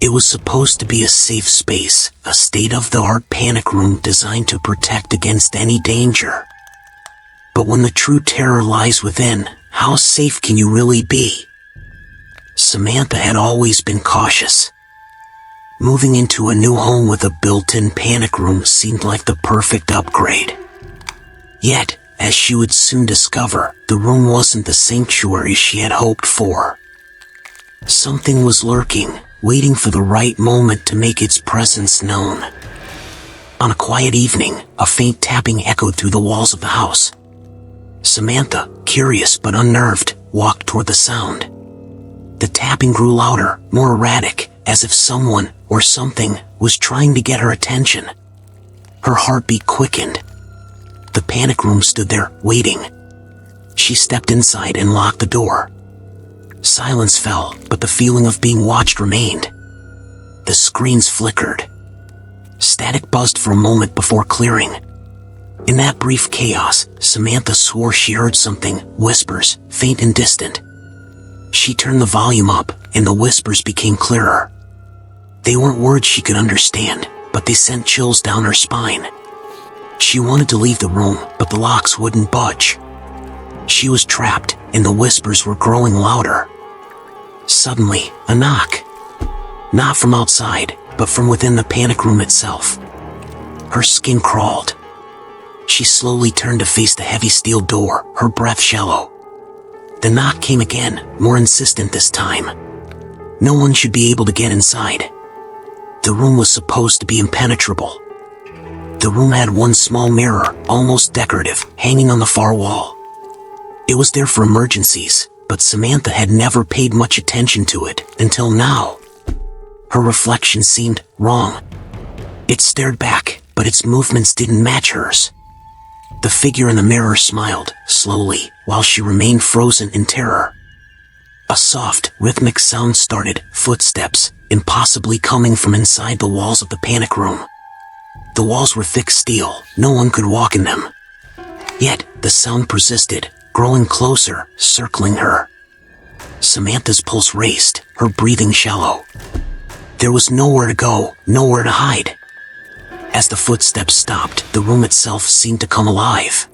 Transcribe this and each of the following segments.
It was supposed to be a safe space, a state-of-the-art panic room designed to protect against any danger. But when the true terror lies within, how safe can you really be? Samantha had always been cautious. Moving into a new home with a built-in panic room seemed like the perfect upgrade. Yet, as she would soon discover, the room wasn't the sanctuary she had hoped for. Something was lurking, waiting for the right moment to make its presence known. On a quiet evening, a faint tapping echoed through the walls of the house. Samantha, curious but unnerved, walked toward the sound. The tapping grew louder, more erratic, as if someone, or something, was trying to get her attention. Her heartbeat quickened. The panic room stood there, waiting. She stepped inside and locked the door. Silence fell, but the feeling of being watched remained. The screens flickered. Static buzzed for a moment before clearing. In that brief chaos, Samantha swore she heard something, whispers, faint and distant. She turned the volume up, and the whispers became clearer. They weren't words she could understand, but they sent chills down her spine. She wanted to leave the room, but the locks wouldn't budge. She was trapped, and the whispers were growing louder. Suddenly, a knock. Not from outside, but from within the panic room itself. Her skin crawled. She slowly turned to face the heavy steel door, her breath shallow. The knock came again, more insistent this time. No one should be able to get inside. The room was supposed to be impenetrable. The room had one small mirror, almost decorative, hanging on the far wall. It was there for emergencies, but Samantha had never paid much attention to it until now. Her reflection seemed wrong. It stared back, but its movements didn't match hers. The figure in the mirror smiled, slowly, while she remained frozen in terror. A soft, rhythmic sound started, footsteps, impossibly coming from inside the walls of the panic room. The walls were thick steel, no one could walk in them. Yet, the sound persisted, growing closer, circling her. Samantha's pulse raced, her breathing shallow. There was nowhere to go, nowhere to hide. As the footsteps stopped, the room itself seemed to come alive.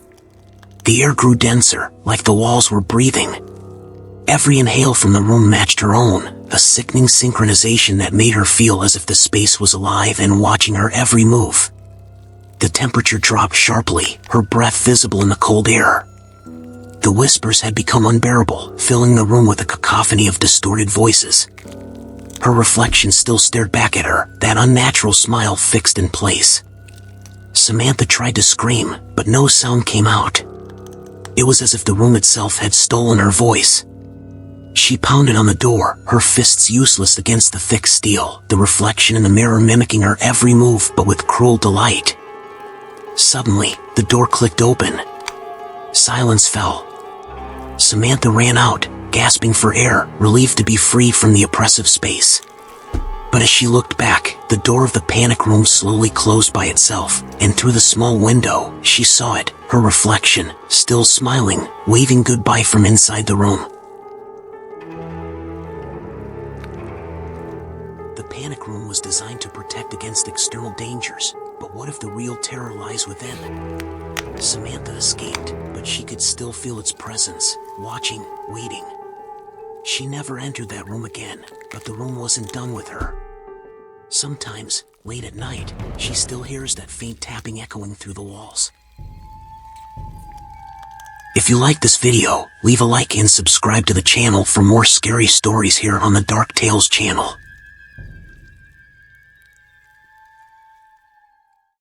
The air grew denser, like the walls were breathing. Every inhale from the room matched her own, a sickening synchronization that made her feel as if the space was alive and watching her every move. The temperature dropped sharply, her breath visible in the cold air. The whispers had become unbearable, filling the room with a cacophony of distorted voices. Her reflection still stared back at her, that unnatural smile fixed in place. Samantha tried to scream, but no sound came out. It was as if the room itself had stolen her voice. She pounded on the door, her fists useless against the thick steel, the reflection in the mirror mimicking her every move but with cruel delight. Suddenly, the door clicked open. Silence fell. Samantha ran out, gasping for air, relieved to be free from the oppressive space. But as she looked back, the door of the panic room slowly closed by itself, and through the small window, she saw it, her reflection, still smiling, waving goodbye from inside the room. The panic room was designed to protect against external dangers, but what if the real terror lies within? Samantha escaped, but she could still feel its presence, watching, waiting. She never entered that room again, but the room wasn't done with her. Sometimes, late at night, she still hears that faint tapping echoing through the walls. If you like this video, leave a like and subscribe to the channel for more scary stories here on the Dark Tales channel.